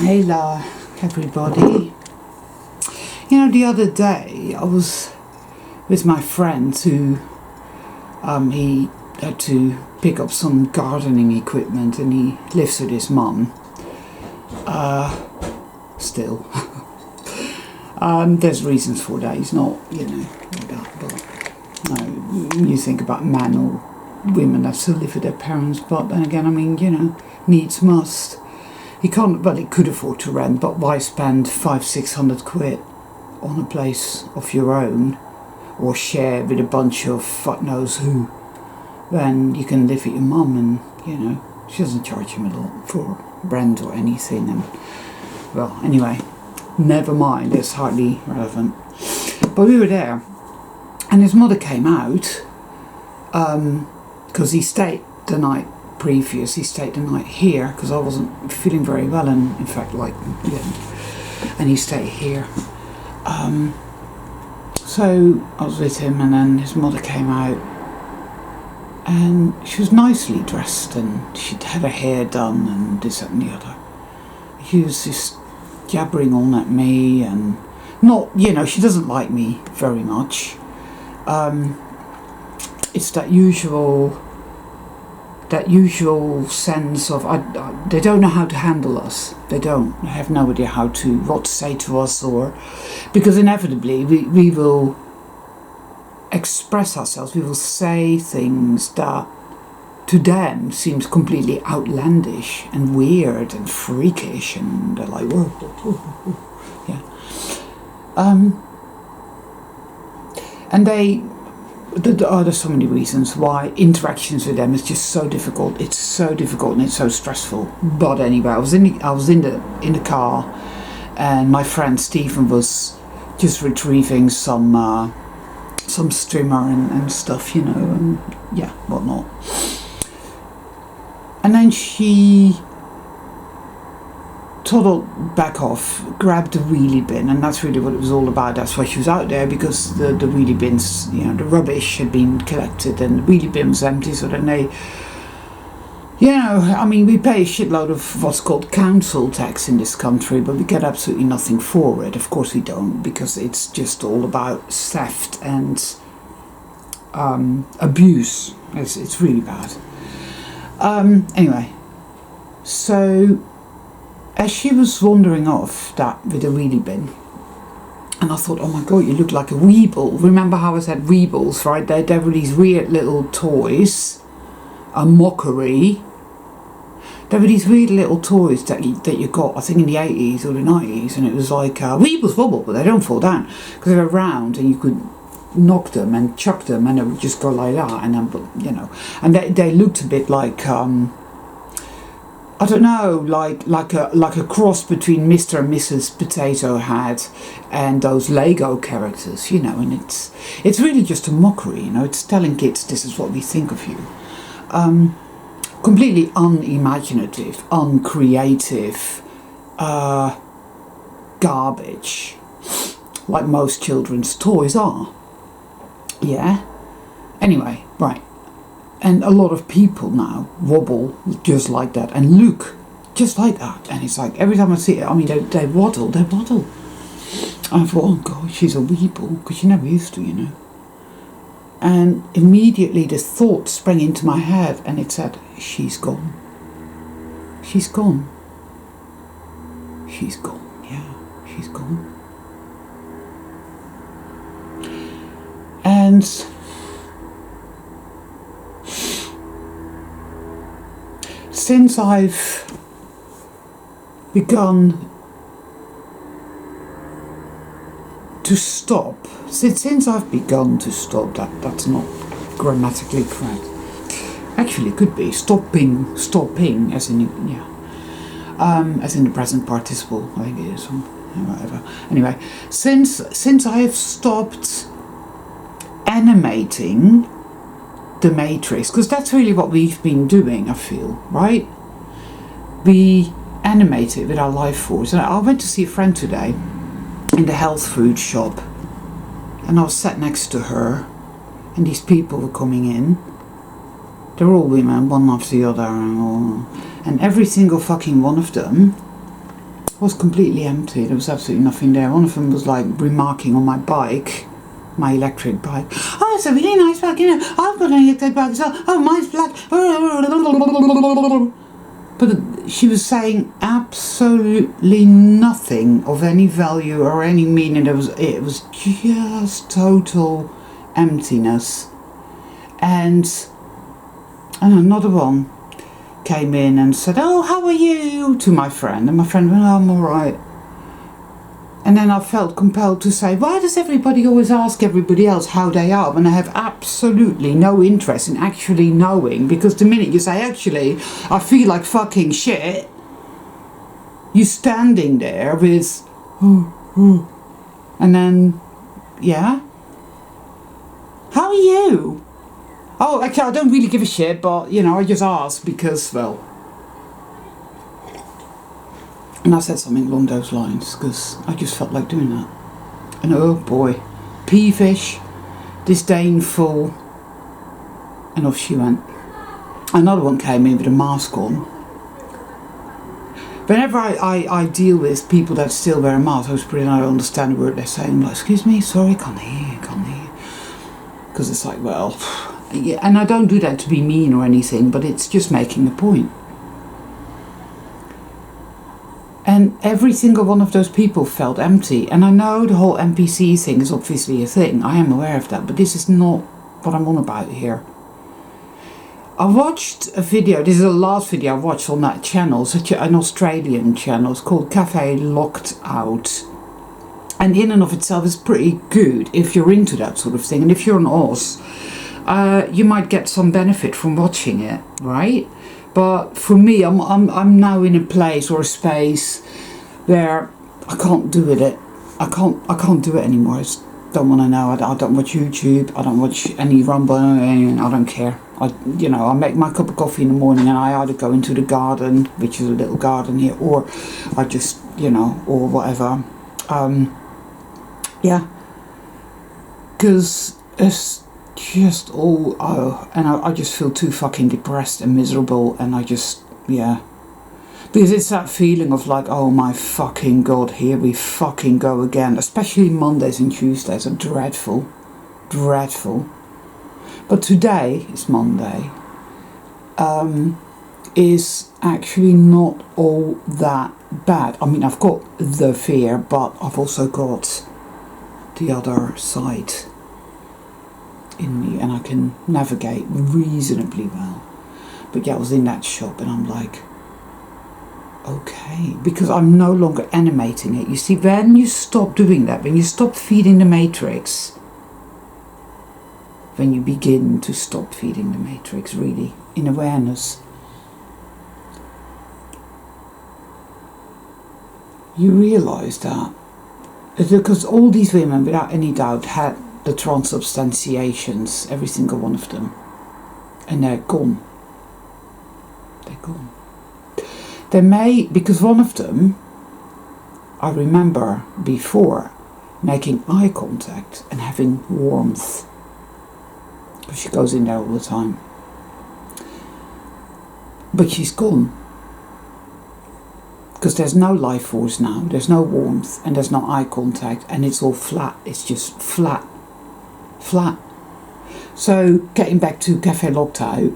Hello, everybody. You know, the other day I was with my friend who he had to pick up some gardening equipment, and he lives with his mum. Still. There's reasons for that. He's not, like that. But you think about men or women that still live with their parents. But then again, I mean, needs must. He can't, but he could afford to rent. But why spend 500-600 quid on a place of your own, or share with a bunch of fuck knows who, when you can live with your mum and she doesn't charge him a lot for rent or anything. And well, anyway, never mind. It's hardly relevant. But we were there, and his mother came out because he stayed the night previous. He stayed the night here because I wasn't feeling very well, and in fact, and he stayed here. So I was with him, and then his mother came out, and she was nicely dressed, and she'd had her hair done, and this, that, and the other. He was just jabbering on at me, and not, she doesn't like me very much. It's that usual sense of they don't know how to handle us. They have no idea what to say to us, or because inevitably we will express ourselves. We will say things that to them seems completely outlandish and weird and freakish, and they're like, whoa, whoa, whoa, whoa. Yeah. And there's so many reasons why interactions with them is just so difficult. It's so difficult and it's so stressful. But anyway, I was in the car, and my friend Stephen was just retrieving some strimmer and stuff, and whatnot. And then she toddled back off, grabbed the wheelie bin, and that's really what it was all about. That's why she was out there, because the wheelie bins, the rubbish had been collected and the wheelie bin was empty. So then they, we pay a shitload of what's called council tax in this country, but we get absolutely nothing for it. Of course we don't, because it's just all about theft and abuse. It's really bad. Anyway, so as she was wandering off that with a wheelie bin, and I thought, oh my god, you look like a weeble. Remember how I said weebles, right? They were these weird little toys, a mockery. There were these weird little toys that you got, I think, in the 80s or the 90s, and it was like, weebles wobble, but they don't fall down, because they were round, and you could knock them and chuck them, and it would just go like that, and then, and they looked a bit like, I don't know, like a cross between Mr. and Mrs. Potato Head and those Lego characters, and it's really just a mockery, it's telling kids this is what we think of you. Completely unimaginative, uncreative, garbage, like most children's toys are. Yeah? Anyway, right. And a lot of people now wobble just like that and look just like that. And it's like, every time I see it, they waddle. I thought, oh God, she's a weeble, because she never used to, And immediately this thought sprang into my head, and it said, she's gone. She's gone. She's gone, yeah, she's gone. And since I've begun to stop, since I've begun to stop, that's not grammatically correct. Actually, it could be stopping, as in as in the present participle, I think it is, or whatever. Anyway, since I have stopped animating the matrix, because that's really what we've been doing, I feel, right? We animate it with our life force. And I went to see a friend today in the health food shop, and I was sat next to her, and these people were coming in. They're all women, one after the other, and every single fucking one of them was completely empty. There was absolutely nothing there. One of them was like remarking on my bike, my electric bike. Oh, it's a really nice bike, you know. I've got an electric bike as well. Oh, mine's black. But she was saying absolutely nothing of any value or any meaning. It was just total emptiness. And another one came in and said, "Oh, how are you?" to my friend. And my friend went, "Oh, I'm all right." And then I felt compelled to say, why does everybody always ask everybody else how they are when I have absolutely no interest in actually knowing? Because the minute you say, actually, I feel like fucking shit, you're standing there with, and then, yeah? How are you? Oh, actually, I don't really give a shit, but, you know, I just ask because, well. And I said something along those lines because I just felt like doing that. And oh boy, peevish, disdainful, and off she went. Another one came in with a mask on. Whenever I deal with people that still wear a mask, I was pretty, I don't understand the word they're saying. I'm like, excuse me, sorry, can't hear you. Because it's like, well, yeah, and I don't do that to be mean or anything, but it's just making a point. And every single one of those people felt empty. And I know the whole NPC thing is obviously a thing. I am aware of that. But this is not what I'm on about here. I watched a video. This is the last video I watched on that channel. Such an Australian channel. It's called Cafe Locked Out. And in and of itself is pretty good if you're into that sort of thing. And if you're an Oz, you might get some benefit from watching it, right? But for me, I'm now in a place or a space where I can't do it. I can't do it anymore. I just don't want to know. I don't watch YouTube. I don't watch any Rumble. I don't care. I make my cup of coffee in the morning and I either go into the garden, which is a little garden here, or I just, or whatever. Yeah. Because it's just all, and I just feel too fucking depressed and miserable, and I just, yeah. Because it's that feeling of like, oh my fucking god, here we fucking go again. Especially Mondays and Tuesdays are dreadful. Dreadful. But today, it's Monday, is actually not all that bad. I mean, I've got the fear, but I've also got the other side in me, and I can navigate reasonably well. But yeah, I was in that shop and I'm like, okay, because I'm no longer animating it. You see, when you stop doing that, when you stop feeding the matrix, when you begin to stop feeding the matrix, really, in awareness, you realise that, because all these women, without any doubt, had the transubstantiations, every single one of them, and they're gone. They're gone. They may, because one of them, I remember before making eye contact and having warmth, because she goes in there all the time. But she's gone. Because there's no life force now, there's no warmth, and there's no eye contact, and it's all flat. It's just flat. Flat. So, getting back to Cafe Locked Out,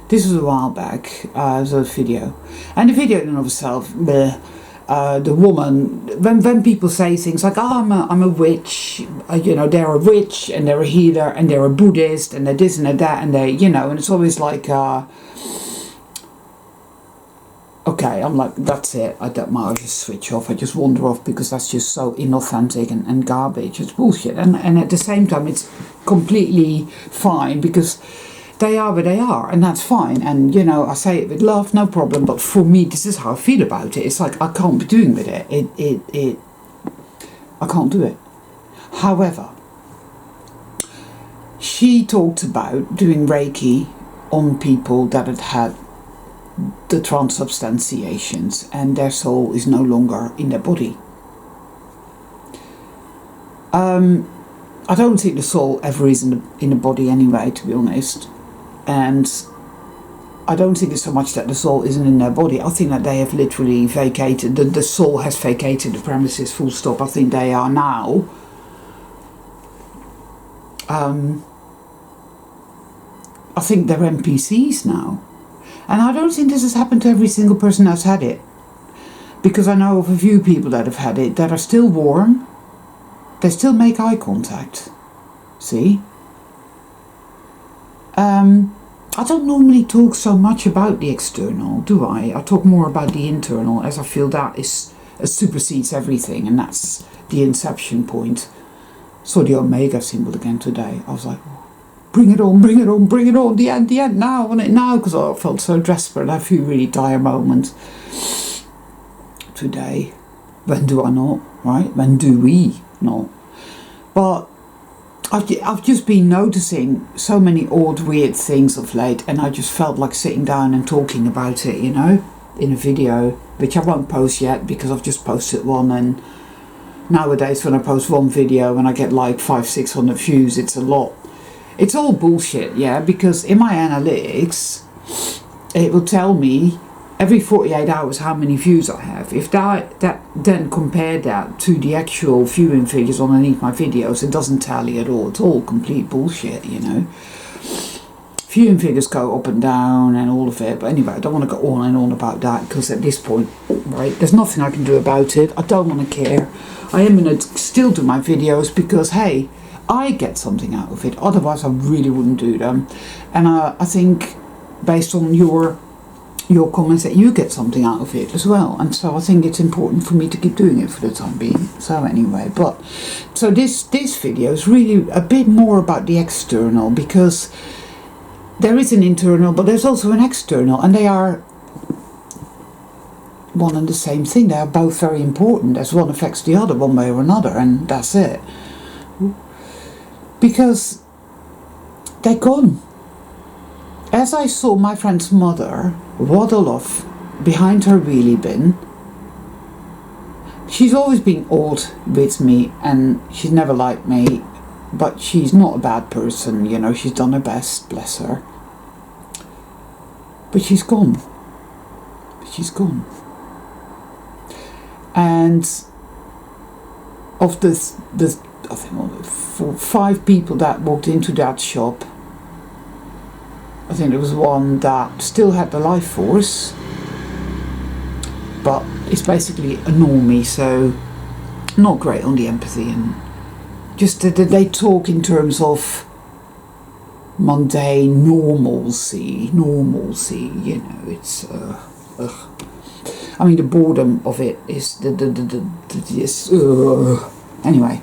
this was a while back, as a video. And the video in and of itself, the woman, when people say things like, oh, I'm a witch, they're a witch, and they're a healer, and they're a Buddhist, and they're this and they're that, and they, and it's always like, okay, I'm like, that's it, I just switch off, I just wander off, because that's just so inauthentic and garbage, it's bullshit, and at the same time it's completely fine, because they are where they are, and that's fine, and I say it with love, no problem, but for me, this is how I feel about it. It's like, I can't be doing with it, I can't do it. However, she talked about doing Reiki on people that had the transubstantiations, and their soul is no longer in their body. I don't think the soul ever is in the body anyway, to be honest. And I don't think it's so much that the soul isn't in their body. I think that they have literally vacated, the soul has vacated the premises, full stop. I think they are now I think they're NPCs now. And I don't think this has happened to every single person that's had it. Because I know of a few people that have had it that are still warm. They still make eye contact. See? I don't normally talk so much about the external, do I? I talk more about the internal, as I feel that supersedes everything, and that's the inception point. Saw the Omega symbol again today. I was like, bring it on, bring it on, bring it on, the end, now, I want it now, because I felt so desperate. I feel really dire moment today. When do I not, right? When do we not? But I've just been noticing so many odd, weird things of late, and I just felt like sitting down and talking about it, you know, in a video, which I won't post yet because I've just posted one, and nowadays when I post one video and I get like 500-600 views, it's a lot. It's all bullshit, yeah, because in my analytics, it will tell me every 48 hours how many views I have. If that then compare that to the actual viewing figures underneath my videos, it doesn't tally at all. It's all complete bullshit, you know. Viewing figures go up and down and all of it. But anyway, I don't want to go on and on about that, because at this point, right, there's nothing I can do about it. I don't want to care. I am going to still do my videos because, hey, I get something out of it. Otherwise, I really wouldn't do them. And I think, based on your comments, that you get something out of it as well, and so I think it's important for me to keep doing it for the time being. So anyway, so this video is really a bit more about the external, because there is an internal but there's also an external, and they are one and the same thing. They are both very important, as one affects the other one way or another, and that's it, because they're gone. As I saw my friend's mother waddle off behind her wheelie bin, she's always been odd with me and she's never liked me, but she's not a bad person, you know, she's done her best, bless her. But she's gone. She's gone. And of the I think 5 people that walked into that shop, I think there was one that still had the life force, but it's basically a normie, so not great on the empathy, and just they talk in terms of mundane normalcy, you know, it's I mean, the boredom of it is anyway,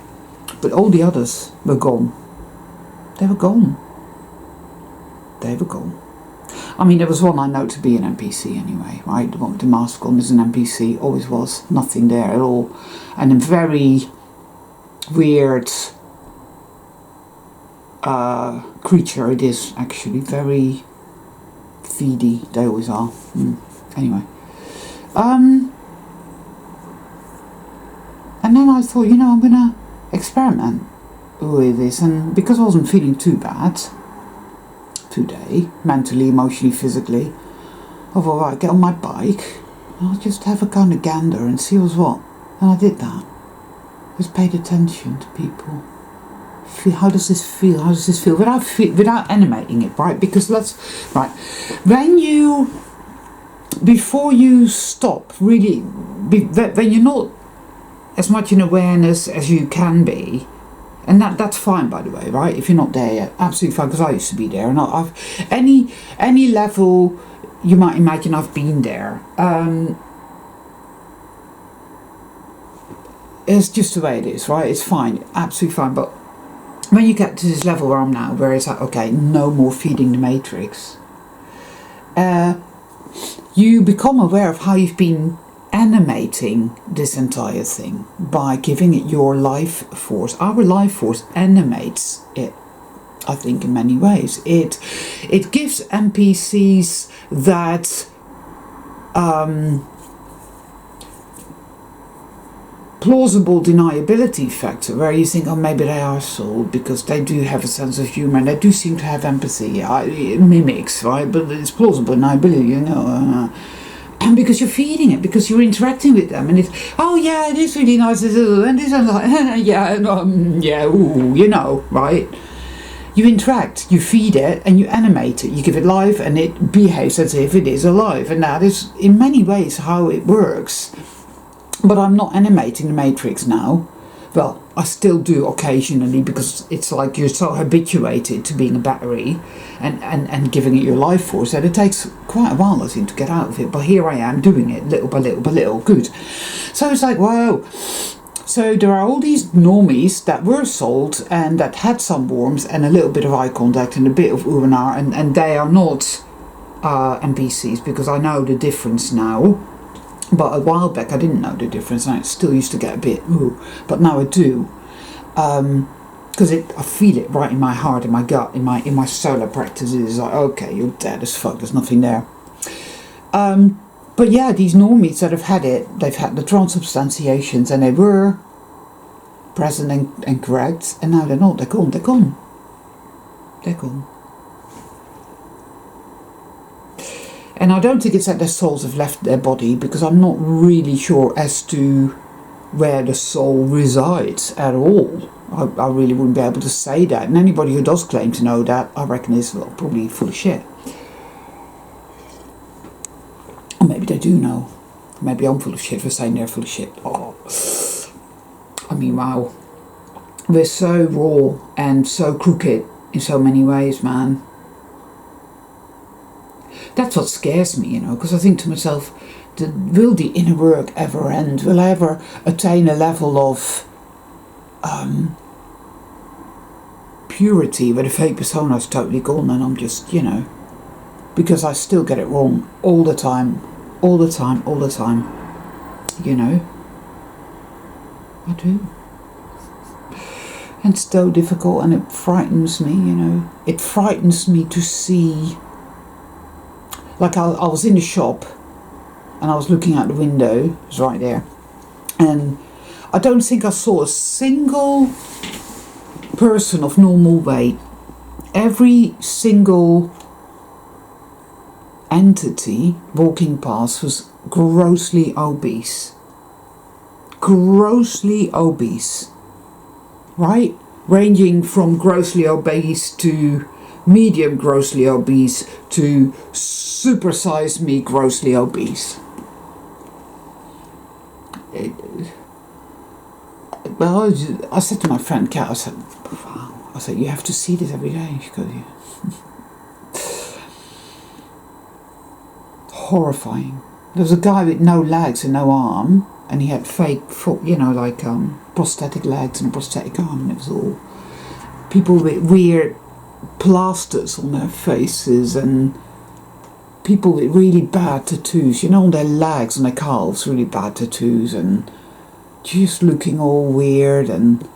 but all the others were gone. They were gone. They were gone. I mean, there was one I know to be an NPC anyway, right? The one with the mask on is an NPC, always was, nothing there at all. And a very weird creature it is, actually, very feedy, they always are. Anyway. And then I thought, you know, I'm gonna experiment with this, and because I wasn't feeling too bad today, mentally, emotionally, physically, I thought, right, get on my bike, and I'll just have a kind of gander and see what's what. And I did that. Just paid attention to people. How does this feel? How does this feel? Without animating it, right? Because before you stop, really, when you're not as much in awareness as you can be, and that's fine, by the way, right? If you're not there yet, absolutely fine, because I used to be there, and I've any level you might imagine I've been there. It's just the way it is, right? It's fine, absolutely fine. But when you get to this level where I'm now, where it's like, okay, no more feeding the matrix, you become aware of how you've been animating this entire thing by giving it your life force. Our life force animates it, I think, in many ways. It gives NPCs that plausible deniability factor where you think, oh, maybe they are sold because they do have a sense of humor and they do seem to have empathy. It mimics, right? But it's plausible deniability, you know. And because you're feeding it, because you're interacting with them, and it's, oh yeah, it is really nice, and this and like, yeah, yeah, ooh, you know, right? You interact, you feed it, and you animate it. You give it life, and it behaves as if it is alive, and that is in many ways how it works. But I'm not animating the Matrix now. Well, I still do occasionally, because it's like you're so habituated to being a battery and giving it your life force that it takes quite a while, I think, to get out of it. But here I am doing it little by little by little. Good. So it's like, wow. So there are all these normies that were sold and that had some warmth and a little bit of eye contact and a bit of ooh and ah, and they are not NPCs, because I know the difference now. But a while back I didn't know the difference, and I still used to get a bit ooh, but now I do, because I feel it right in my heart, in my gut, in my solar practices. It's like, okay, you're dead as fuck. There's nothing there. But yeah, these normies that have had it, they've had the transubstantiations, and they were present and correct, and now they're not. They're gone. They're gone. They're gone. And I don't think it's that their souls have left their body, because I'm not really sure as to where the soul resides at all. I really wouldn't be able to say that. And anybody who does claim to know that, I reckon is, well, probably full of shit. Or maybe they do know. Maybe I'm full of shit for saying they're full of shit. Oh. I mean, wow. We're so raw and so crooked in so many ways, man. That's what scares me, you know, because I think to myself, will the inner work ever end? Will I ever attain a level of purity where the fake persona is totally gone and I'm just, you know, because I still get it wrong all the time, you know, I do. And it's so difficult, and it frightens me, you know, it frightens me to see. Like I was in the shop and I was looking out the window, it was right there, and I don't think I saw a single person of normal weight. Every single entity walking past was grossly obese. Grossly obese, right? Ranging from grossly obese to medium grossly obese to supersize me grossly obese. Well, I said to my friend Kat, I said, wow, I said, you have to see this every day. She goes, yeah. Horrifying. There was a guy with no legs and no arm, and he had fake foot, you know, like prosthetic legs and a prosthetic arm, and it was all people with weird plasters on their faces, and people with really bad tattoos, you know, on their legs and their calves, really bad tattoos, and just looking all weird. And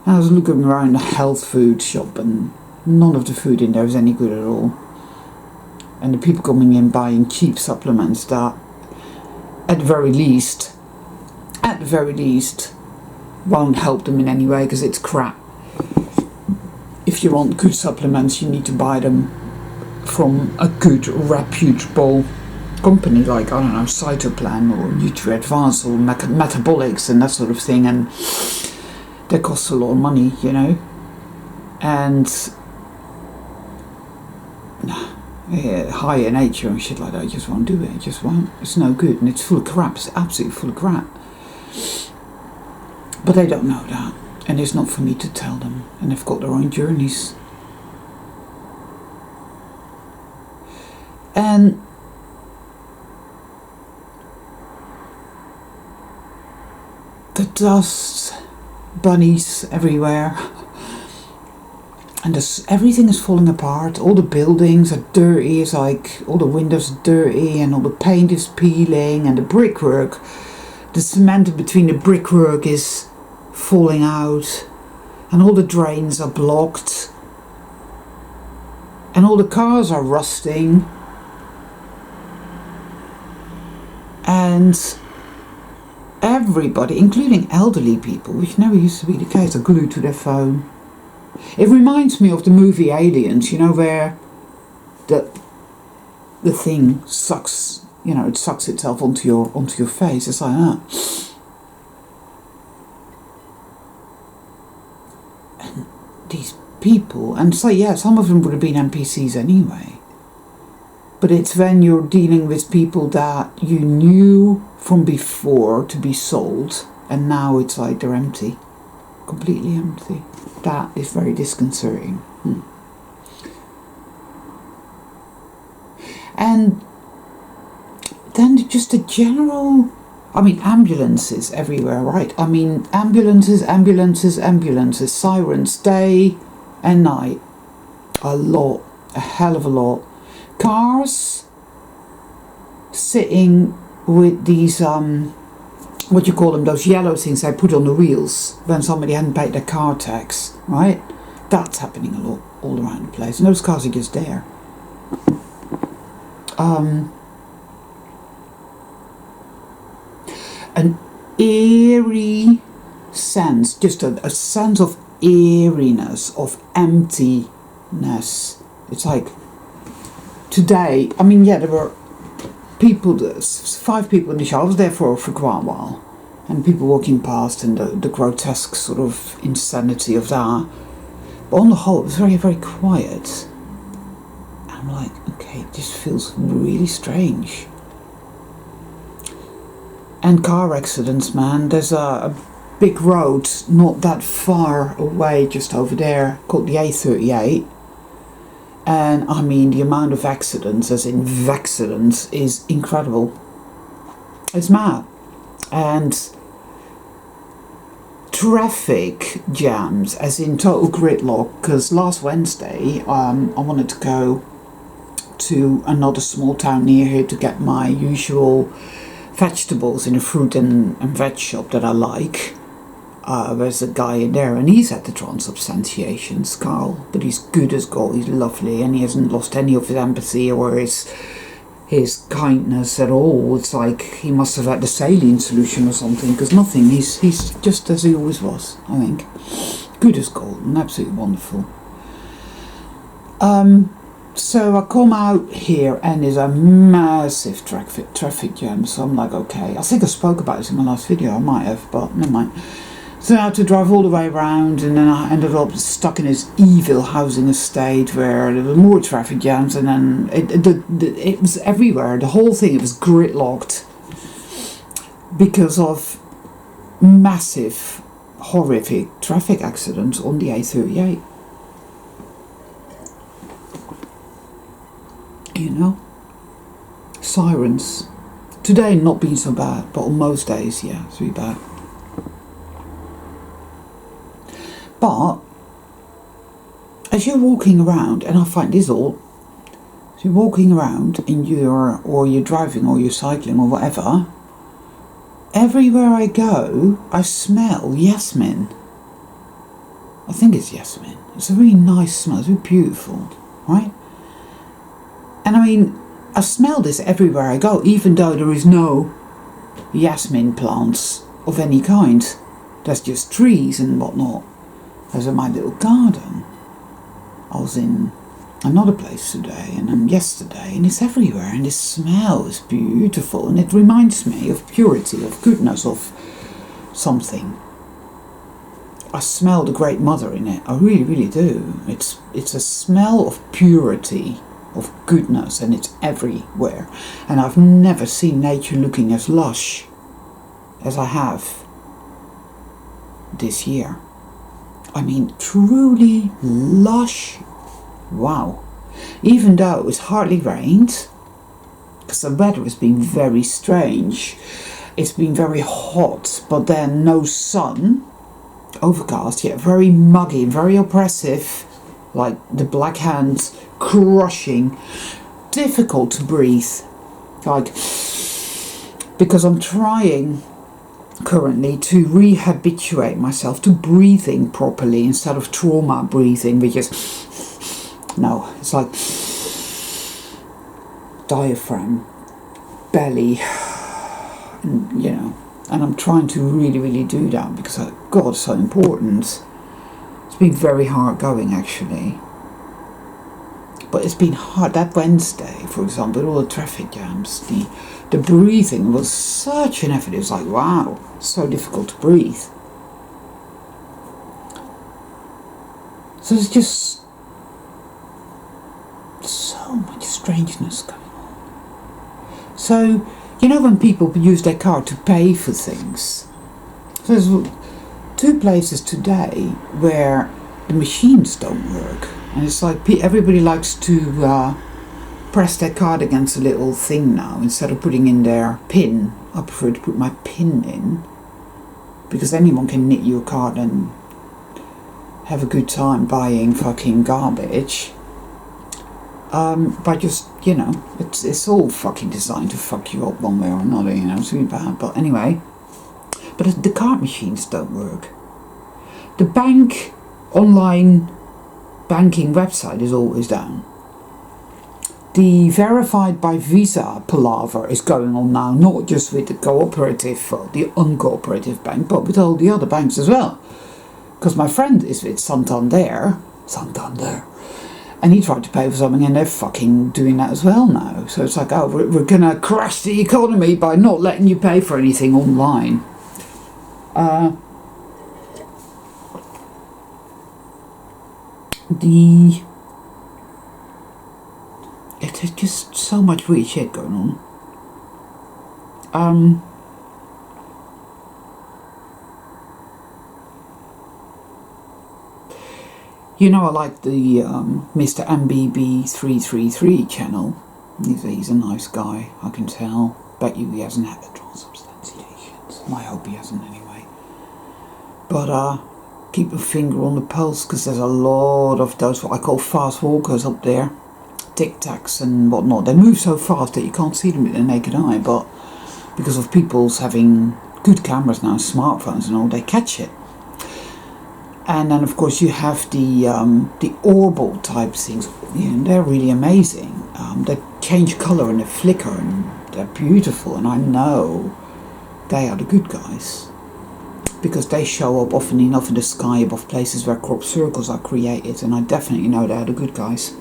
I was looking around the health food shop, and none of the food in there was any good at all. And the people coming in buying cheap supplements that at the very least won't help them in any way, because it's crap. If you want good supplements, you need to buy them from a good, reputable company like, I don't know, Cytoplan or NutriAdvance or Metabolics and that sort of thing, and they cost a lot of money, you know. And yeah, higher nature and shit like that, you just won't do it. It just won't. It's no good, and it's full of crap. It's absolutely full of crap. But they don't know that, and it's not for me to tell them, and they've got their own journeys. And the dust bunnies everywhere, and everything is falling apart. All the buildings are dirty. It's like all the windows are dirty, and all the paint is peeling, and the brickwork, the cement between the brickwork is falling out, and all the drains are blocked, and all the cars are rusting, and everybody, including elderly people, which never used to be the case, are glued to their phone. It reminds me of the movie Aliens, you know, where the thing sucks, you know, it sucks itself onto your face. It's like that. And these people, and so yeah, some of them would have been NPCs anyway. But it's when you're dealing with people that you knew from before to be sold, and now it's like they're empty. Completely empty. That is very disconcerting. And then just a general, I mean, ambulances everywhere, right? I mean, ambulances, sirens, day and night. A lot, a hell of a lot. Cars sitting with these, what do you call them, those yellow things they put on the wheels when somebody hadn't paid their car tax, right? That's happening a lot all around the place. And those cars are just there. An eerie sense, just a sense of eeriness, of emptiness. It's like, today, I mean, yeah, there were people, 5 people in the show. I was there for quite a while, and people walking past, and the grotesque sort of insanity of that. But on the whole, it was very, very quiet. And I'm like, okay, this feels really strange. And car accidents, man. There's a big road not that far away, just over there, called the A38. And I mean, the amount of accidents, as in accidents, is incredible. It's mad. And traffic jams, as in total gridlock, because last Wednesday I wanted to go to another small town near here to get my usual vegetables in a fruit and veg shop that I like. There's a guy in there, and he's had the transubstantiations, Carl, but he's good as gold. He's lovely, and he hasn't lost any of his empathy or his kindness at all. It's like he must have had the saline solution or something, because nothing. He's just as he always was, I think. Good as gold, and absolutely wonderful. So I come out here, and there's a massive traffic jam. So I'm like, okay. I think I spoke about this in my last video. I might have, but never mind. So I had to drive all the way around, and then I ended up stuck in this evil housing estate where there were more traffic jams, and then it was everywhere. The whole thing, it was gridlocked because of massive, horrific traffic accidents on the A38. You know, sirens. Today not been so bad, but on most days, yeah, it's really bad. But as you're walking around, and I find this all, as you're walking around or you're driving or you're cycling or whatever, everywhere I go, I smell jasmine. I think it's jasmine. It's a really nice smell. It's really beautiful, right? And I mean, I smell this everywhere I go, even though there is no jasmine plants of any kind. There's just trees and whatnot. There's in my little garden. I was in another place today and yesterday, and it's everywhere, and this smell is beautiful, and it reminds me of purity, of goodness, of something. I smell the Great Mother in it. I really, really do. It's a smell of purity, of goodness, and it's everywhere. And I've never seen nature looking as lush as I have this year. I mean, truly lush. Wow. Even though it's hardly rained, because the weather has been very strange. It's been very hot, but then no sun, overcast, yet very muggy, very oppressive, like the black hand crushing, difficult to breathe, like, because I'm trying currently to rehabituate myself to breathing properly instead of trauma breathing, which is, no, it's like diaphragm, belly, and, you know, And I'm trying to really do that because, God, it's so important. It's been very hard going, actually. But it's been hard. That Wednesday, for example, with all the traffic jams, the breathing was such an effort. It was like, wow, so difficult to breathe. So there's just so much strangeness going on. So, you know, when people use their card to pay for things, so there's 2 places today where the machines don't work. And it's like everybody likes to press their card against a little thing now instead of putting in their PIN. I prefer to put my PIN in because anyone can nick your card and have a good time buying fucking garbage. But just, you know, it's all fucking designed to fuck you up one way or another, you know, it's really bad. But anyway, but the card machines don't work. The bank online banking website is always down. The verified by Visa palaver is going on now, not just with the cooperative, the uncooperative bank, but with all the other banks as well. Because my friend is with Santander, and he tried to pay for something and they're fucking doing that as well now. So it's like, oh, we're gonna crash the economy by not letting you pay for anything online. There's just so much weird shit going on. You know, I like the Mr. MBB333 channel. He's a nice guy, I can tell. Bet you he hasn't had the transubstantiations. I hope he hasn't anyway. But keep a finger on the pulse, because there's a lot of those what I call fast walkers up there. Tic-tacs and whatnot. They move so fast that you can't see them with the naked eye, but because of people's having good cameras now, smartphones and all, they catch it. And then of course you have the orbal type things. You know, they're really amazing. They change colour and they flicker and they're beautiful, and I know they are the good guys because they show up often enough in the sky above places where crop circles are created, and I definitely know they are the good guys.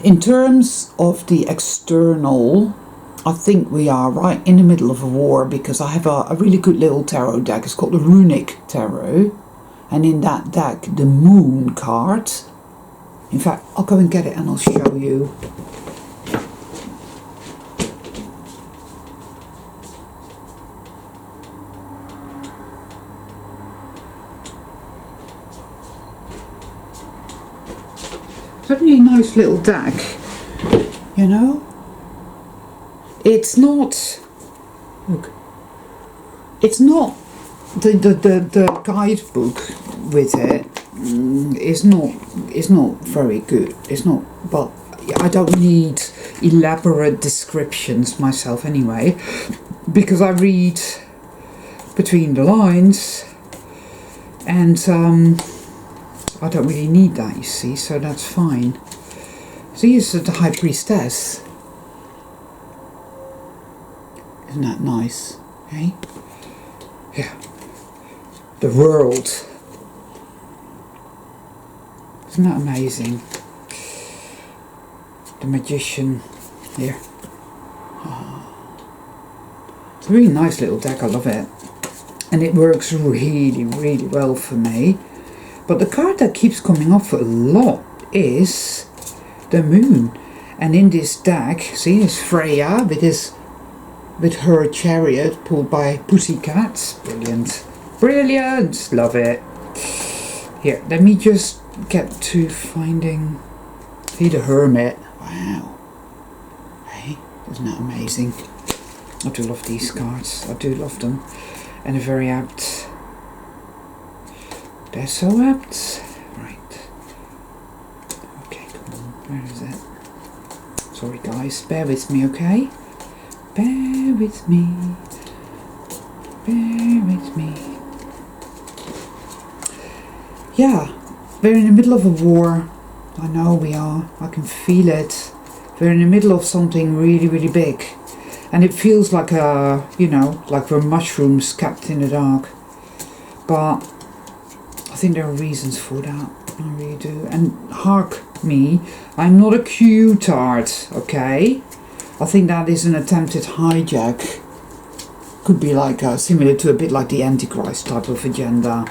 In terms of the external, I think we are right in the middle of a war, because I have a really good little tarot deck. It's called the Runic Tarot, and in that deck the Moon card. In fact, I'll go and get it and I'll show you. It's a really nice little deck, you know. It's not, look, it's not, the guidebook with it is not very good. It's not, but I don't need elaborate descriptions myself anyway, because I read between the lines, and I don't really need that, you see, so that's fine. So here's the High Priestess. Isn't that nice, eh? Yeah. The World. Isn't that amazing? The Magician. Here. Oh. It's a really nice little deck, I love it. And it works really, really well for me. But the card that keeps coming up a lot is the Moon. And in this deck, see, it's Freya with her chariot pulled by pussycats. Brilliant. Brilliant! Love it. Here, let me just get to finding... See, the Hermit. Wow. Hey, isn't that amazing? I do love these cards. I do love them. And they're very apt. They're so apt. Right. Okay, come on. Where is it? Sorry guys, bear with me, okay? Bear with me. Bear with me. Yeah, we're in the middle of a war. I know we are. I can feel it. We're in the middle of something really, really big. And it feels like a, you know, like we're mushrooms kept in the dark. But I think there are reasons for that. I really do. And hark me, I'm not a Q-tard, okay? I think that is an attempted hijack. Could be like similar to a bit like the Antichrist type of agenda.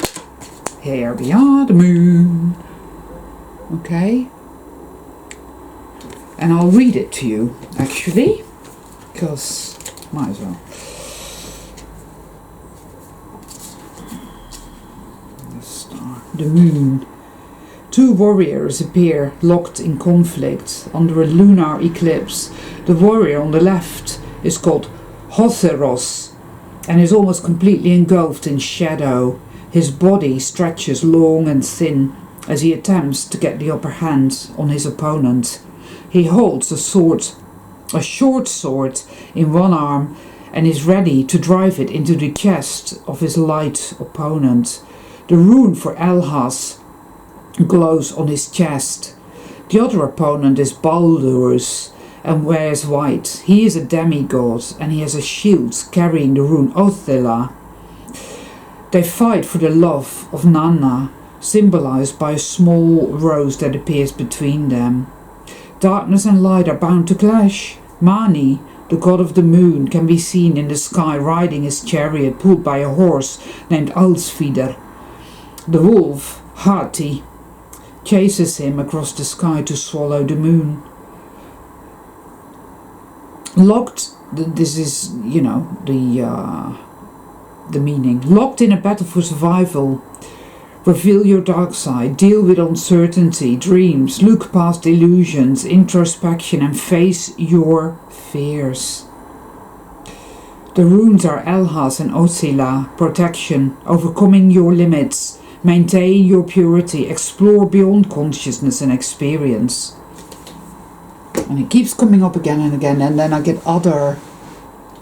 Here we are, the moon. Okay? And I'll read it to you, actually. Because, might as well. The star. The moon. Two warriors appear locked in conflict under a lunar eclipse. The warrior on the left is called Hotheros and is almost completely engulfed in shadow. His body stretches long and thin as he attempts to get the upper hand on his opponent. He holds a short sword in one arm and is ready to drive it into the chest of his light opponent. The rune for Elhas glows on his chest. The other opponent is Baldurus and wears white. He is a demigod and he has a shield carrying the rune Othila. They fight for the love of Nanna, symbolized by a small rose that appears between them. Darkness and light are bound to clash. Mani, the god of the moon, can be seen in the sky riding his chariot pulled by a horse named Alsvider. The wolf, Hati, chases him across the sky to swallow the moon. Locked, this is, you know, the meaning. Locked in a battle for survival. Reveal your dark side, deal with uncertainty, dreams, look past illusions, introspection and face your fears. The runes are Elhas and Othila, protection, overcoming your limits, maintain your purity, explore beyond consciousness and experience. And it keeps coming up again and again, and then I get other,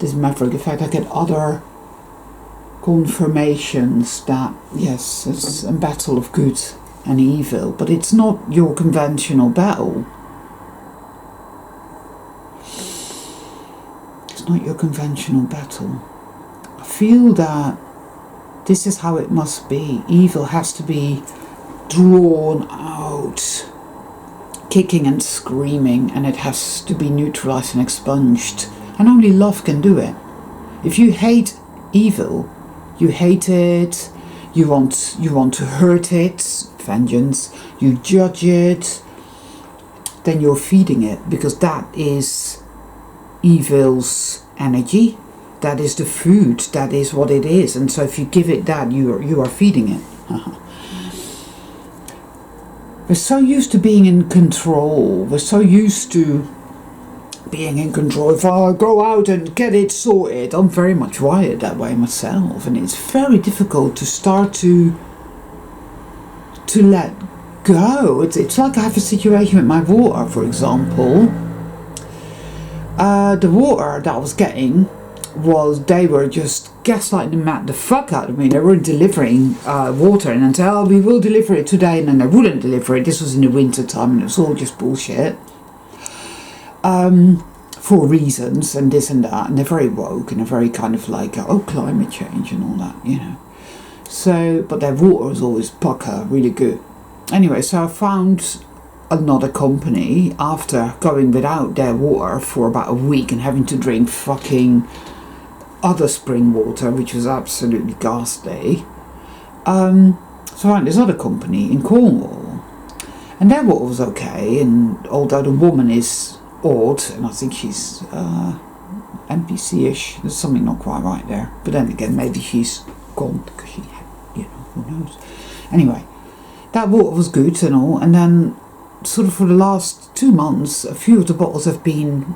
this Maverick effect, I get other confirmations that yes, it's a battle of good and evil, but it's not your conventional battle. It's not your conventional battle. I feel that this is how it must be. Evil has to be drawn out, kicking and screaming, and it has to be neutralized and expunged, and only love can do it. If you hate evil, you hate it, you want to hurt it, vengeance, you judge it, then you're feeding it, because that is evil's energy, that is the food, that is what it is. And so if you give it that, you are feeding it. We're so used to being in control, we're so used to being in control. If I go out and get it sorted, I'm very much wired that way myself, and it's very difficult to start to let go. It's like I have a situation with my water, for example. The water that I was getting they were just gaslighting the fuck out of me. They weren't delivering water, and then say, oh, we will deliver it today, and then they wouldn't deliver it. This was in the winter time, and it was all just bullshit. For reasons and this and that, and they're very woke and they're very kind of like, oh, climate change and all that, you know. So, but their water was always pucker, really good. Anyway, so I found another company after going without their water for about a week and having to drink fucking other spring water, which was absolutely ghastly. So I found this other company in Cornwall, and their water was okay, and although the woman is odd, and I think she's NPC-ish. There's something not quite right there. But then again, maybe she's gone because she had, you know, who knows. Anyway, that water was good and all, and then sort of for the last 2 months, a few of the bottles have been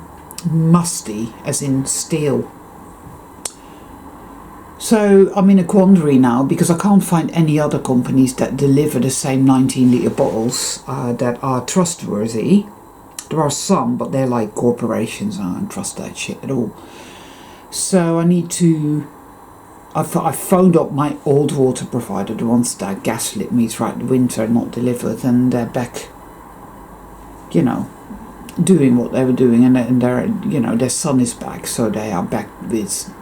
musty, as in steel. So I'm in a quandary now, because I can't find any other companies that deliver the same 19-litre bottles that are trustworthy. There are some, but they're like corporations, and I don't trust that shit at all. So I need to... I phoned up my old water provider, the ones that gaslit me throughout the winter and not delivered, and they're back, you know, doing what they were doing, and their, you know, their son is back, so they are back with,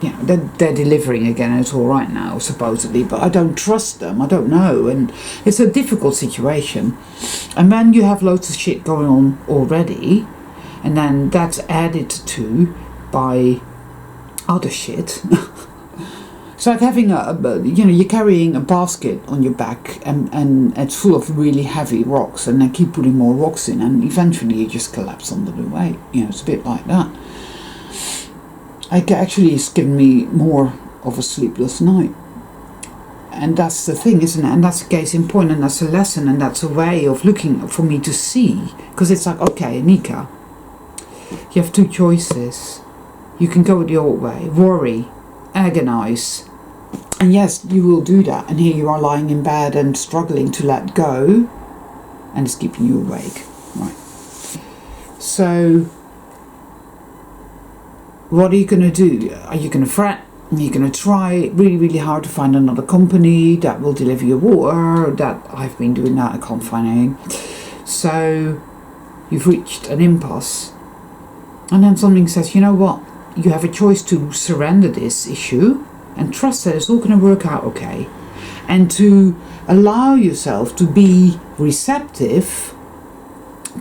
you know, they're delivering again, and it's all right now supposedly, but I don't trust them. I don't know, and it's a difficult situation. And then you have loads of shit going on already, and then that's added to by other shit. It's like having you know, you're carrying a basket on your back, and it's full of really heavy rocks, and then keep putting more rocks in, and eventually you just collapse under the weight. You know, it's a bit like that. Actually, it's given me more of a sleepless night. And that's the thing, isn't it? And that's a case in point, and that's a lesson, and that's a way of looking for me to see. Because it's like, okay, Anika, you have two choices. You can go the old way, worry, agonize. And yes, you will do that. And here you are lying in bed and struggling to let go. And it's keeping you awake. Right. So, what are you going to do? Are you going to fret? Are you going to try really, really hard to find another company that will deliver your water? That I've been doing that, I can't find anything. So, you've reached an impasse. And then something says, you know what? You have a choice to surrender this issue and trust that it's all going to work out okay, and to allow yourself to be receptive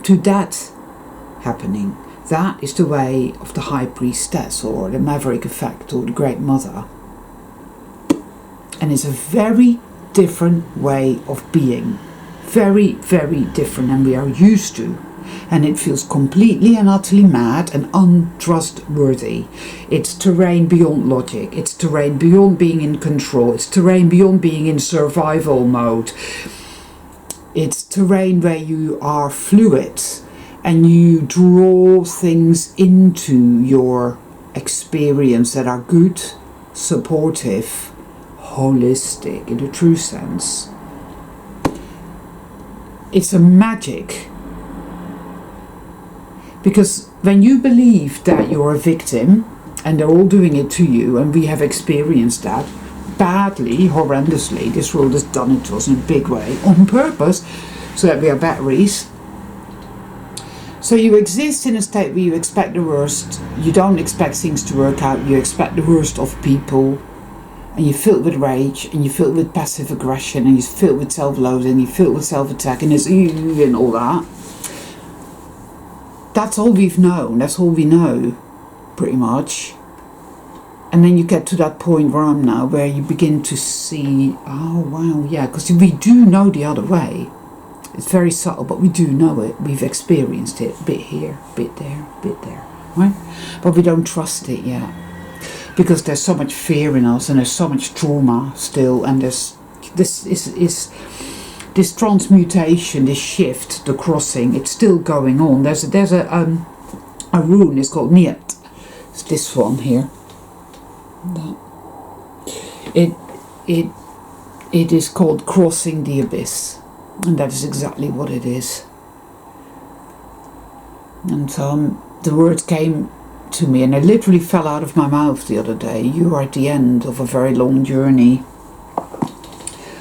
to that happening. That is the way of the high priestess, or the maverick effect, or the great mother. And it's a very different way of being, very, very different than we are used to. And it feels completely and utterly mad and untrustworthy. It's terrain beyond logic. It's terrain beyond being in control. It's terrain beyond being in survival mode. It's terrain where you are fluid and you draw things into your experience that are good, supportive, holistic in the true sense. It's a magic. Because when you believe that you're a victim, and they're all doing it to you, and we have experienced that badly, horrendously, this world has done it to us in a big way, on purpose, so that we are batteries. So you exist in a state where you expect the worst, you don't expect things to work out, you expect the worst of people, and you're filled with rage, and you're filled with passive aggression, and you're filled with self-loathing, you're filled with self-attack, and it's and all that. That's all we've known, that's all we know, pretty much. And then you get to that point where I'm now, where you begin to see, oh wow, yeah, because we do know the other way. It's very subtle, but we do know it. We've experienced it, bit here, bit there, right? But we don't trust it yet. Because there's so much fear in us, and there's so much trauma still, and there's this transmutation, this shift, the crossing, it's still going on. There's a rune, it's called Niet. It's this one here. It is called Crossing the Abyss, and that is exactly what it is. And the words came to me, and it literally fell out of my mouth the other day. You are at the end of a very long journey.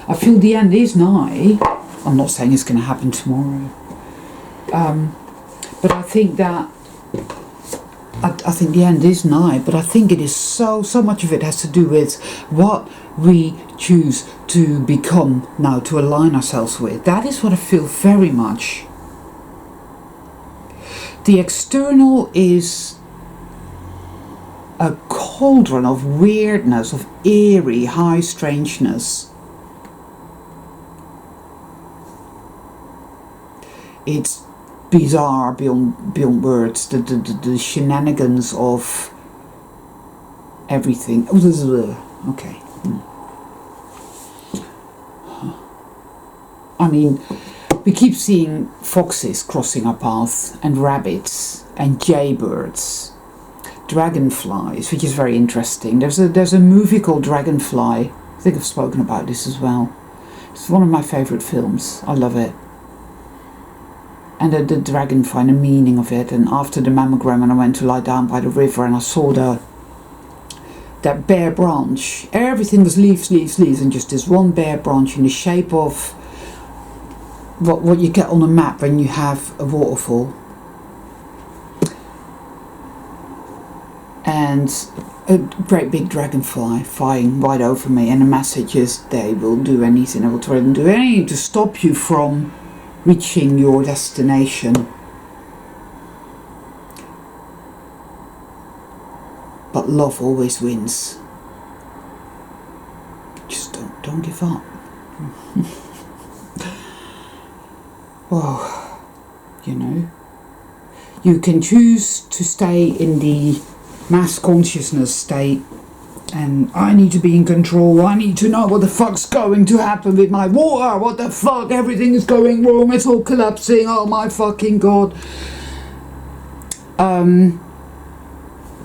I feel the end is nigh. I'm not saying it's going to happen tomorrow. But I think that I think the end is nigh, but I think it is so much of it has to do with what we choose to become now, to align ourselves with. That is what I feel very much. The external is a cauldron of weirdness, of eerie, high strangeness. It's bizarre beyond words. The shenanigans of everything. Okay. I mean, we keep seeing foxes crossing our path, and rabbits, and jaybirds, dragonflies, which is very interesting. There's a movie called Dragonfly. I think I've spoken about this as well. It's one of my favourite films. I love it. And the dragonfly, the meaning of it. And after the mammogram, and I went to lie down by the river, and I saw that bare branch. Everything was leaves, and just this one bare branch in the shape of what you get on a map when you have a waterfall. and a great big dragonfly flying right over me, and the message is they will do anything, they will try to do anything to stop you from reaching your destination. But love always wins. Just don't give up. Oh, you know, you can choose to stay in the mass consciousness state, and I need to be in control, I need to know what the fuck's going to happen with my water, what the fuck, everything is going wrong, it's all collapsing, oh my fucking god.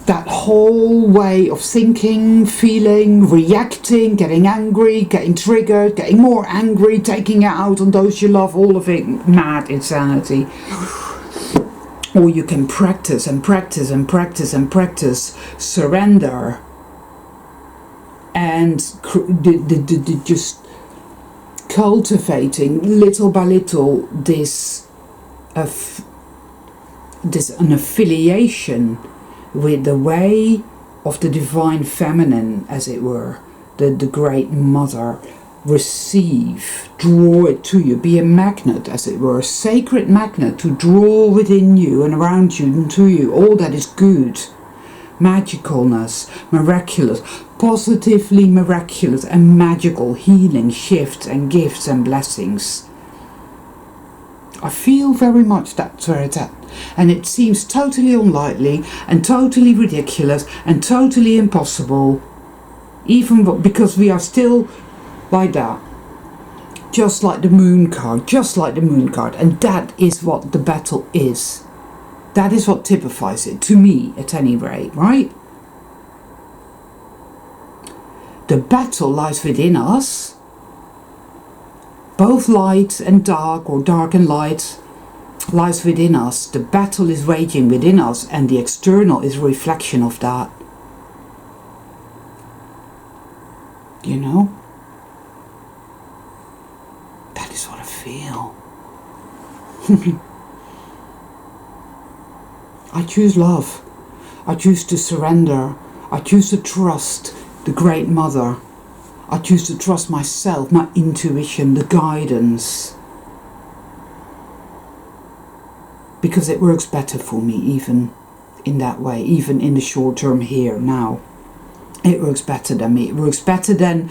That whole way of thinking, feeling, reacting, getting angry, getting triggered, getting more angry, taking it out on those you love, all of it mad insanity. Or you can practice and practice and practice and practice surrender, and just cultivating little by little this an affiliation with the way of the divine feminine, as it were, the great mother. Receive, draw it to you, be a magnet, as it were, a sacred magnet to draw within you and around you and to you all that is good, magicalness, miraculous, positively miraculous and magical healing, shifts and gifts and blessings. I feel very much that's where it's at. And it seems totally unlikely and totally ridiculous and totally impossible, even because we are still like that, just like the moon card, and that is what the battle is. That is what typifies it, to me at any rate, right? The battle lies within us, both light and dark, or dark and light, lies within us. The battle is raging within us, and the external is a reflection of that. You know? That is what I feel. I choose love. I choose to surrender. I choose to trust the Great Mother. I choose to trust myself, my intuition, the guidance. Because it works better for me, even in that way, even in the short term here, now. It works better than me. It works better than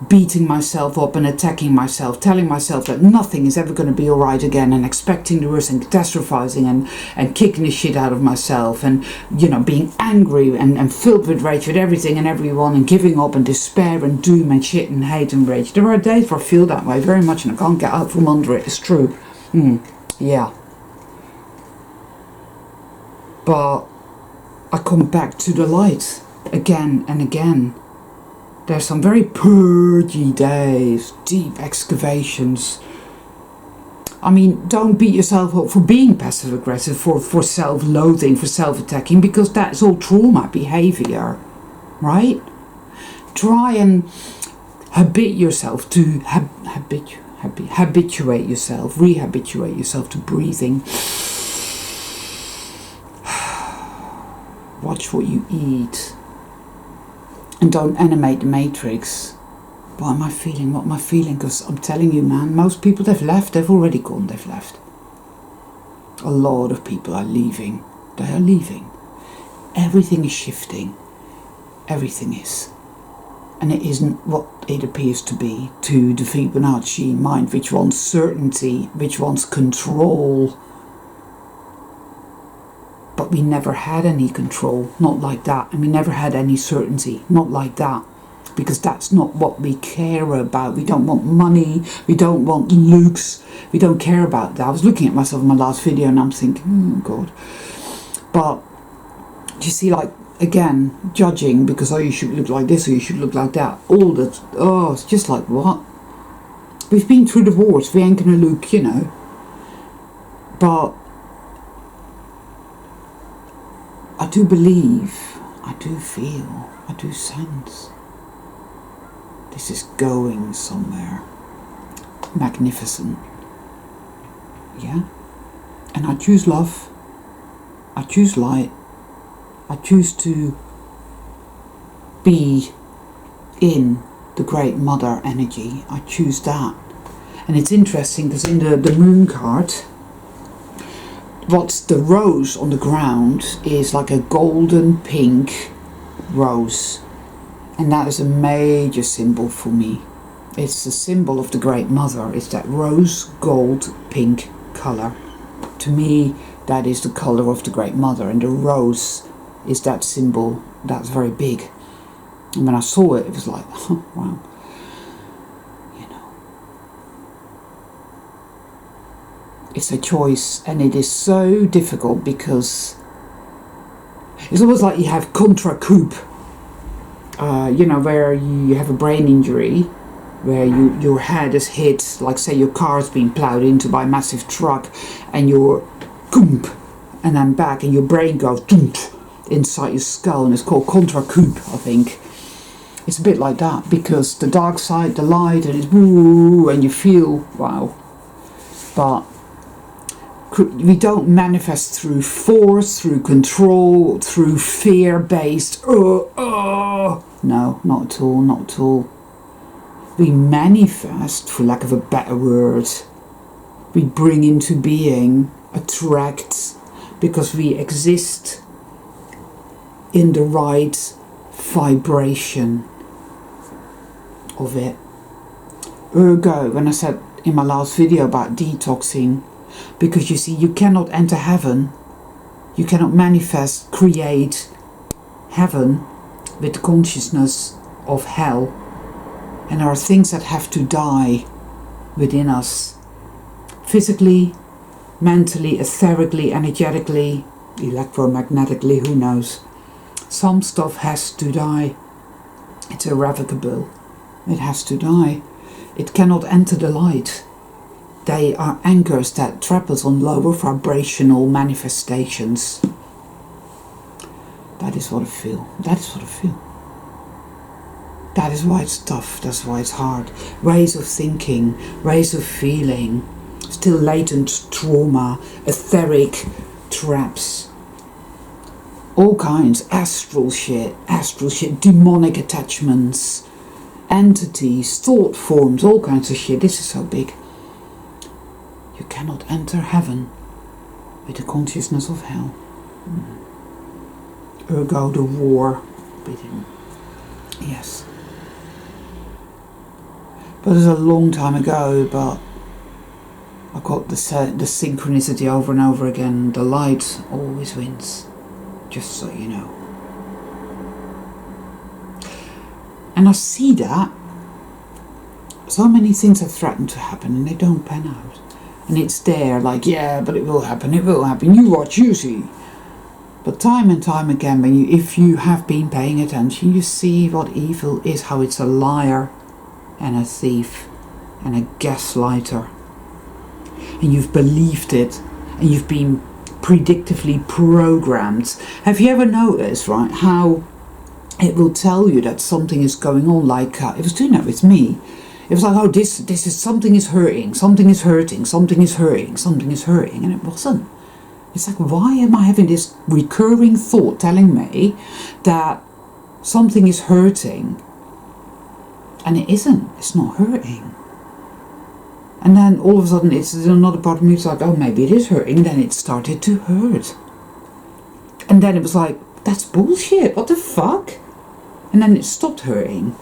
beating myself up and attacking myself, telling myself that nothing is ever going to be alright again, and expecting the worst and catastrophizing and kicking the shit out of myself, and, you know, being angry and filled with rage with everything and everyone, and giving up and despair and doom and shit and hate and rage. There are days where I feel that way very much, and I can't get out from under it. It's true. Yeah. But I come back to the light again and again. There's some very purgy days, deep excavations. I mean, don't beat yourself up for being passive aggressive, for self-loathing, for self-attacking, because that's all trauma behavior, right? Try and habituate yourself to habituate yourself, rehabituate yourself to breathing. Watch what you eat. And don't animate the matrix. What am I feeling? What am I feeling? Because I'm telling you, man, most people, they've left. They've already gone. They've left. A lot of people are leaving. They are leaving. Everything is shifting. Everything is. And it isn't what it appears to be to the Fibonacci mind, which wants certainty, which wants control. But we never had any control, not like that, and we never had any certainty, not like that, because that's not what we care about. We don't want money, we don't want looks, we don't care about that. I was looking at myself in my last video and I'm thinking, oh God. But you see, like, again, judging because, oh, you should look like this or you should look like that, all that, oh, it's just like, what? We've been through the wars, we ain't gonna look, you know. But I do believe, I do feel, I do sense this is going somewhere magnificent. Yeah? And I choose love, I choose light, I choose to be in the Great Mother energy. I choose that. And it's interesting because in the moon card, what's the rose on the ground is like a golden pink rose. And that is a major symbol for me. It's the symbol of the Great Mother. It's that rose gold pink colour. To me, that is the colour of the Great Mother. And the rose is that symbol that's very big. And when I saw it, it was like, oh, wow. You know. It's a choice, and it is so difficult because it's almost like you have contra coup. You know, where you have a brain injury, where your head is hit, like say your car's been ploughed into by a massive truck, and you're goomp, and then back, and your brain goes doomp inside your skull, and it's called contra coup, I think. It's a bit like that, because the dark side, the light, and it's woo, and you feel wow. But we don't manifest through force, through control, through fear-based. No, not at all, not at all. We manifest, for lack of a better word. We bring into being, attract, because we exist in the right vibration of it. Ergo, when I said in my last video about detoxing, because you see, you cannot enter heaven, you cannot manifest, create heaven with the consciousness of hell. And there are things that have to die within us, physically, mentally, etherically, energetically, electromagnetically, who knows. Some stuff has to die. It's irrevocable. It has to die. It cannot enter the light. They are anchors that trap us on lower vibrational manifestations. That is what I feel. That is what I feel. That is why it's tough. That's why it's hard. Ways of thinking, ways of feeling, still latent trauma, etheric traps. All kinds, astral shit, demonic attachments, entities, thought forms, all kinds of shit. This is so big. You cannot enter heaven with the consciousness of hell. Ergo the war within. Yes. But it's a long time ago, but I got the synchronicity over and over again. The light always wins. Just so you know. And I see that so many things have threatened to happen and they don't pan out. And it's there, like, yeah, but it will happen, you watch, you see. But time and time again, if you have been paying attention, you see what evil is, how it's a liar and a thief and a gaslighter. And you've believed it, and you've been predictively programmed. Have you ever noticed, right, how it will tell you that something is going on? Like it was doing that with me. It was like, oh, this is, something is hurting, something is hurting, something is hurting, something is hurting, and it wasn't. It's like, why am I having this recurring thought telling me that something is hurting, and it isn't? It's not hurting. And then all of a sudden, it's another part of me. It's like, oh, maybe it is hurting. And then it started to hurt. And then it was like, that's bullshit. What the fuck? And then it stopped hurting.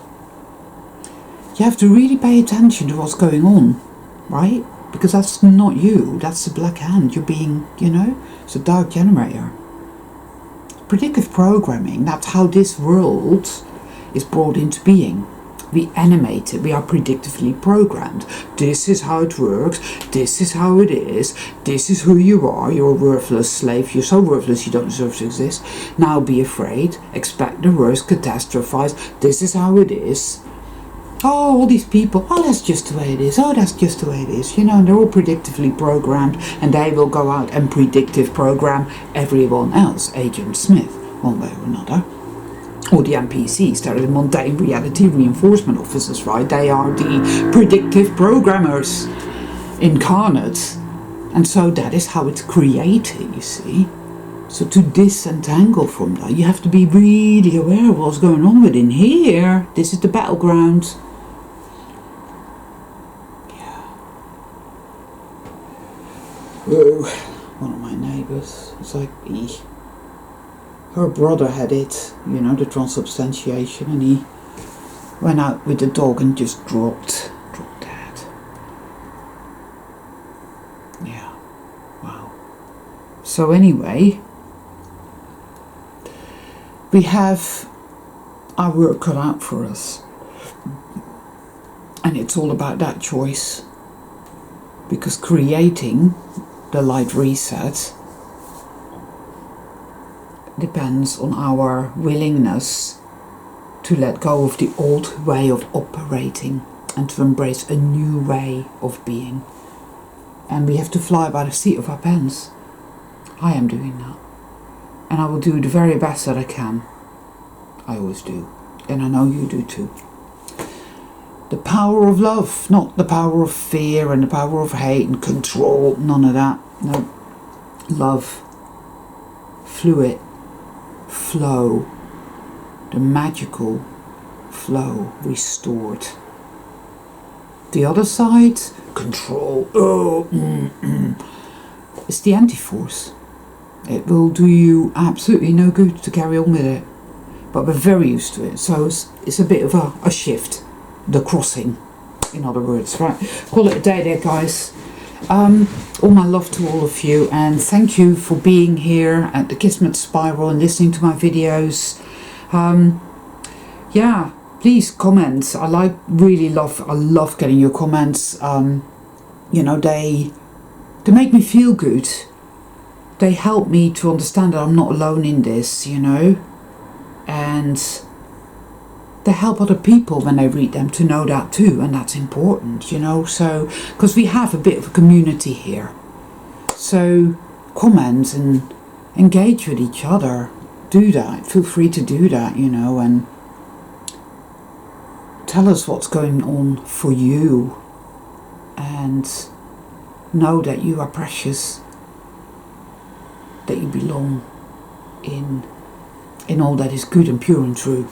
You have to really pay attention to what's going on, right? Because that's not you. That's the black hand. You're being, it's a dark generator. Predictive programming. That's how this world is brought into being. We animate it. We are predictively programmed. This is how it works. This is how it is. This is who you are. You're a worthless slave. You're so worthless you don't deserve to exist. Now be afraid. Expect the worst. Catastrophize. This is how it is. Oh, all these people. Oh, that's just the way it is. Oh, that's just the way it is. And they're all predictively programmed. And they will go out and predictive program everyone else. Agent Smith, one way or another. Or the NPCs, they're the mundane reality reinforcement officers, right? They are the predictive programmers incarnate. And so that is how it's created, you see. So to disentangle from that, you have to be really aware of what's going on within here. This is the battleground. Yeah. Whoa. One of my neighbours, it's like, her brother had it, you know, the transubstantiation, and he went out with the dog and just dropped dead. Yeah. Wow. So anyway, we have our work cut out for us, and it's all about that choice, because creating the light reset depends on our willingness to let go of the old way of operating and to embrace a new way of being. And we have to fly by the seat of our pants. I am doing that. And I will do the very best that I can. I always do. And I know you do too. The power of love, not the power of fear and the power of hate and control, none of that. No. Love. Fluid. Flow. The magical flow restored. The other side, control. It's the anti-force. It will do you absolutely no good to carry on with it. But we're very used to it. So it's a bit of a shift. The crossing, in other words, right? Call it a day there, guys. All my love to all of you, and thank you for being here at the Kismet Spiral and listening to my videos. Yeah, please comment. I love getting your comments. You know, they make me feel good. They help me to understand that I'm not alone in this, you know, and they help other people when they read them to know that too, and that's important, you know. So because we have a bit of a community here, so comment and engage with each other. Do that, feel free to do that, you know, and tell us what's going on for you, and know that you are precious, that you belong in all that is good and pure and true.